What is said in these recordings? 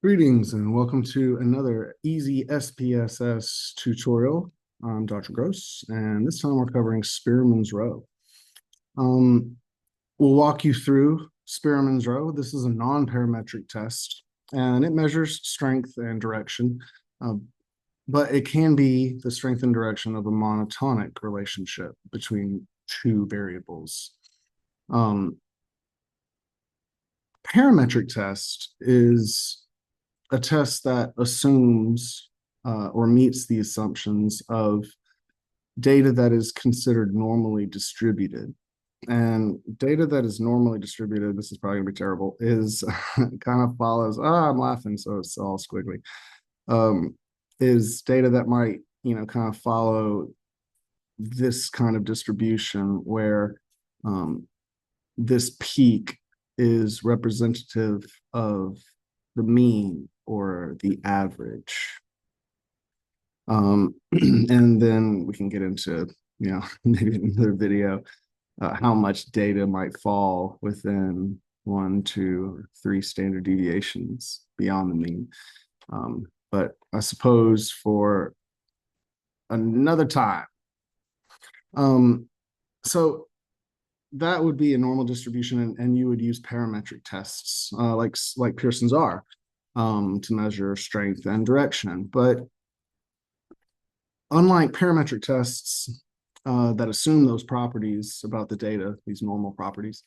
Greetings and welcome to another easy SPSS tutorial. I'm Dr. Gross, and this time we're covering Spearman's Row. We'll walk you through Spearman's Row. This is a non-parametric test, and it measures strength and direction, but it can be the strength and direction of a monotonic relationship between two variables. Parametric test is a test that assumes or meets the assumptions of data that is considered normally distributed. And data that is normally distributed, this is probably gonna be terrible, is kind of follows, I'm laughing, so it's all squiggly, is data that might, kind of follow this kind of distribution where this peak is representative of the mean or the average. And then we can get into, maybe another video, how much data might fall within 1, 2, or 3 standard deviations beyond the mean. But I suppose for another time. So that would be a normal distribution, and you would use parametric tests like Pearson's R to measure strength and direction. But unlike parametric tests that assume those properties about the data, these normal properties,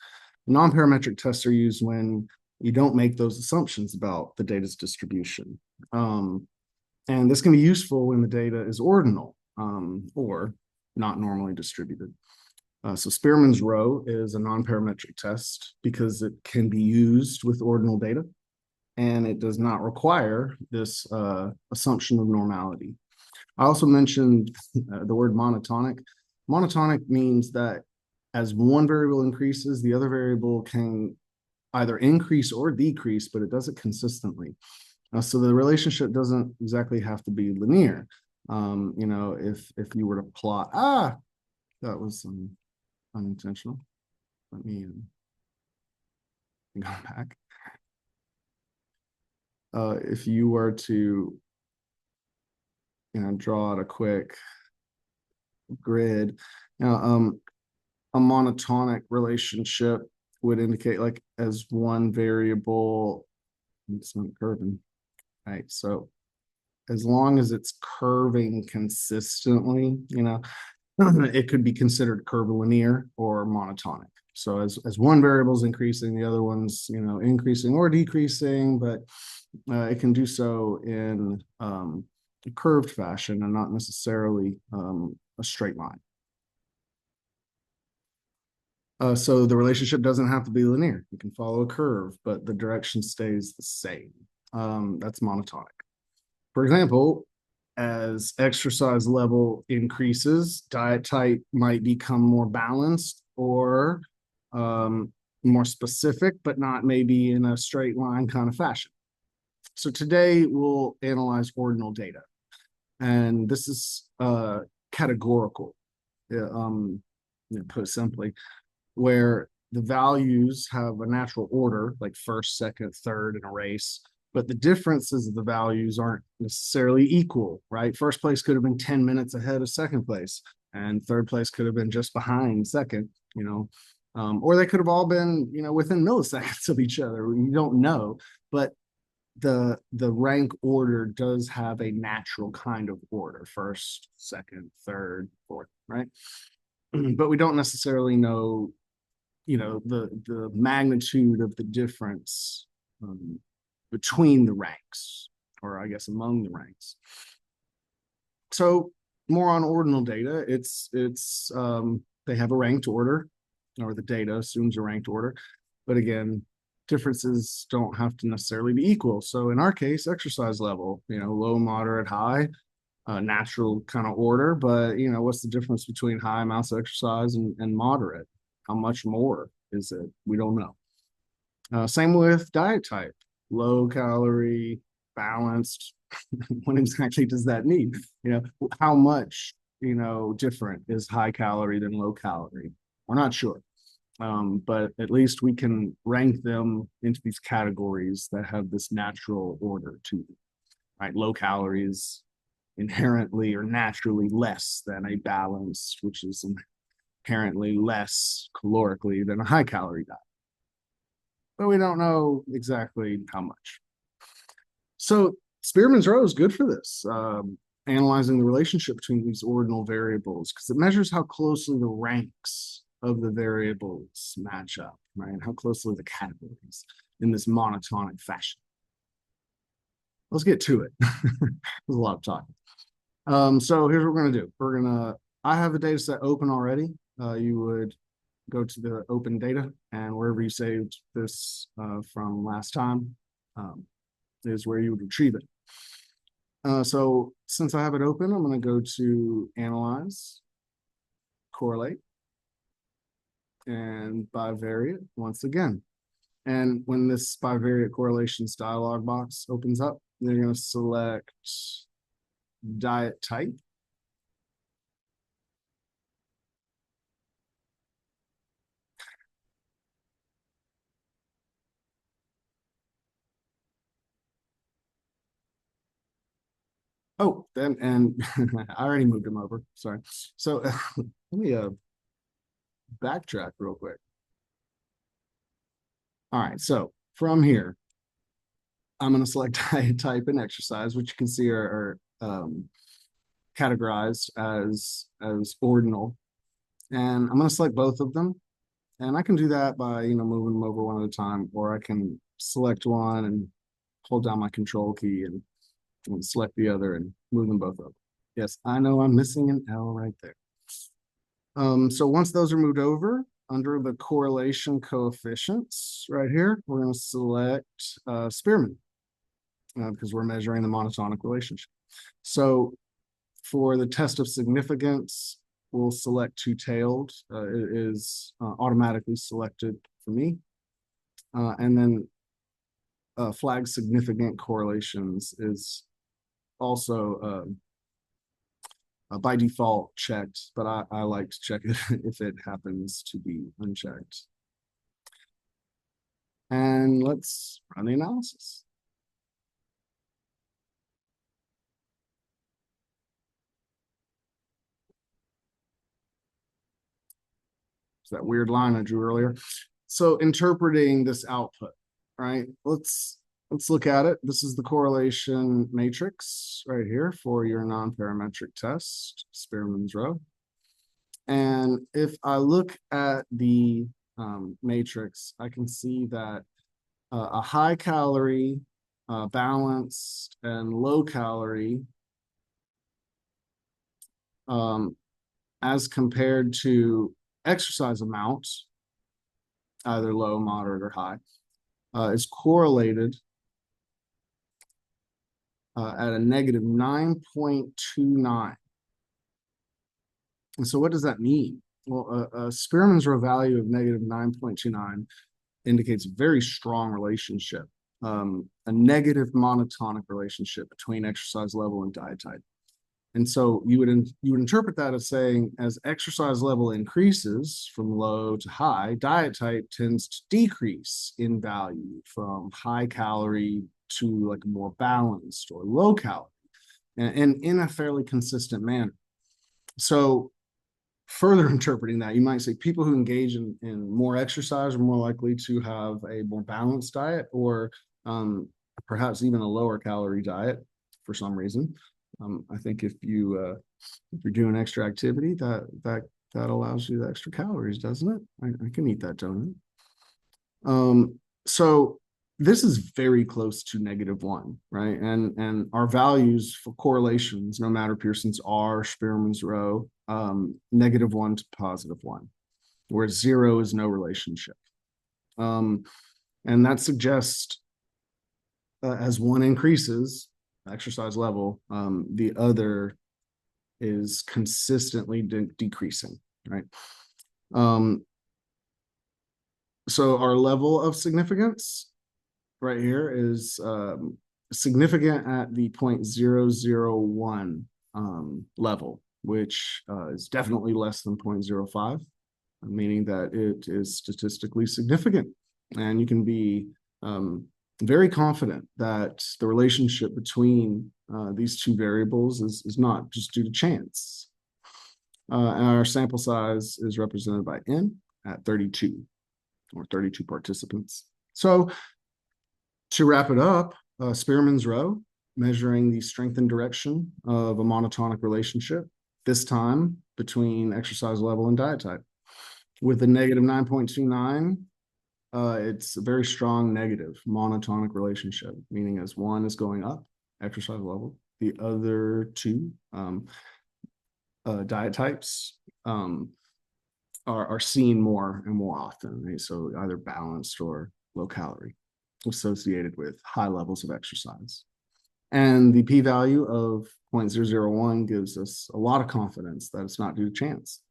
non-parametric tests are used when you don't make those assumptions about the data's distribution. And this can be useful when the data is ordinal or not normally distributed. So Spearman's Row is a non-parametric test because it can be used with ordinal data, and it does not require this assumption of normality. I also mentioned the word monotonic. Monotonic means that as one variable increases, the other variable can either increase or decrease, but it does it consistently. So the relationship doesn't exactly have to be linear. If you were to plot, that was unintentional. Let me go back. If you were to, draw out a quick grid, a monotonic relationship would indicate like as one variable, it's not curving, right? So as long as it's curving consistently, it could be considered curvilinear or monotonic. So as one variable is increasing, the other one's, increasing or decreasing, but it can do so in a curved fashion and not necessarily a straight line. So the relationship doesn't have to be linear. You can follow a curve, but the direction stays the same. That's monotonic. For example, as exercise level increases, diet type might become more balanced or more specific, but not maybe in a straight line kind of fashion. So today we'll analyze ordinal data. And this is categorical, put simply, where the values have a natural order, like first, second, third in a race, but the differences of the values aren't necessarily equal, right? First place could have been 10 minutes ahead of second place, and third place could have been just behind second, or they could have all been, within milliseconds of each other. You don't know, but the rank order does have a natural kind of order: first, second, third, fourth, right? But we don't necessarily know, the magnitude of the difference between the ranks, or I guess among the ranks. So more on ordinal data, it's they have a ranked order, or the data assumes a ranked order, but again, differences don't have to necessarily be equal. So in our case, exercise level, low, moderate, high, natural kind of order, but what's the difference between high amounts of exercise and moderate? How much more is it? We don't know. Same with diet type: low calorie, balanced. What exactly does that mean? How much, different is high calorie than low calorie? We're not sure. But at least we can rank them into these categories that have this natural order to them, right? Low calories inherently or naturally less than a balanced, which is inherently less calorically than a high calorie diet. But we don't know exactly how much. So Spearman's row is good for this, analyzing the relationship between these ordinal variables, because it measures how closely the ranks of the variables match up, right? How closely the categories in this monotonic fashion. Let's get to it. There's a lot of talking. So here's what we're gonna do. I have a data set open already. You would go to the open data, and wherever you saved this from last time is where you would retrieve it. So since I have it open, I'm going to go to Analyze, Correlate, and Bivariate once again. And when this bivariate correlations dialog box opens up, you're going to select diet type. Oh, then, and I already moved him over. Sorry. So let me backtrack real quick. All right. So from here, I'm going to select diet type and exercise, which you can see are categorized as ordinal. And I'm going to select both of them. And I can do that by, moving them over one at a time, or I can select one and hold down my control key and select the other and move them both over. Yes, I know I'm missing an L right there. So once those are moved over, under the correlation coefficients right here, we're going to select Spearman because we're measuring the monotonic relationship. So for the test of significance, we'll select two-tailed. It is automatically selected for me. And then flag significant correlations is also by default checked, but I like to check it if it happens to be unchecked. And let's run the analysis. It's that weird line I drew earlier. So interpreting this output, right? Let's look at it. This is the correlation matrix right here for your non-parametric test, Spearman's row. And if I look at the matrix, I can see that a high calorie, balanced, and low calorie as compared to exercise amounts, either low, moderate, or high, is correlated at a negative 9.29. And so what does that mean? Well, a Spearman's row value of negative 9.29 indicates a very strong relationship, a negative monotonic relationship between exercise level and diet type. And so you would interpret that as saying, as exercise level increases from low to high, diet type tends to decrease in value from high calorie to like a more balanced or low calorie, and in a fairly consistent manner. So further interpreting that, you might say people who engage in more exercise are more likely to have a more balanced diet, or perhaps even a lower calorie diet for some reason. I think if you're doing extra activity, that allows you the extra calories, doesn't it? I can eat that donut. So this is very close to -1, right? And our values for correlations, no matter Pearson's R, Spearman's row, -1 to +1, where 0 is no relationship. And that suggests as one increases, exercise level, the other is consistently decreasing, right? So our level of significance right here is significant at the 0.001 level, which is definitely less than 0.05. meaning that it is statistically significant. And you can be very confident that the relationship between these two variables is not just due to chance. And our sample size is represented by N at 32, or 32 participants. So to wrap it up, Spearman's rho, measuring the strength and direction of a monotonic relationship, this time between exercise level and diet type. With a negative 9.29, it's a very strong negative monotonic relationship, meaning as one is going up, exercise level, the other two diet types are seen more and more often. Right? So either balanced or low calorie, associated with high levels of exercise. And the p-value of 0.001 gives us a lot of confidence that it's not due to chance.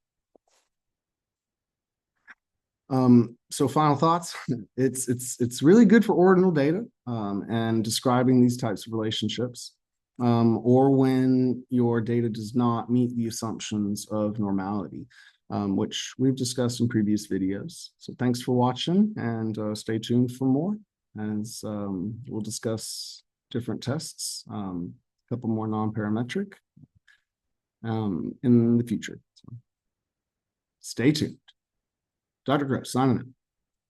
So final thoughts, it's really good for ordinal data and describing these types of relationships, or when your data does not meet the assumptions of normality, which we've discussed in previous videos. So thanks for watching, and stay tuned for more as we'll discuss different tests, a couple more non-parametric in the future. So stay tuned. Dr. Gross, signing out.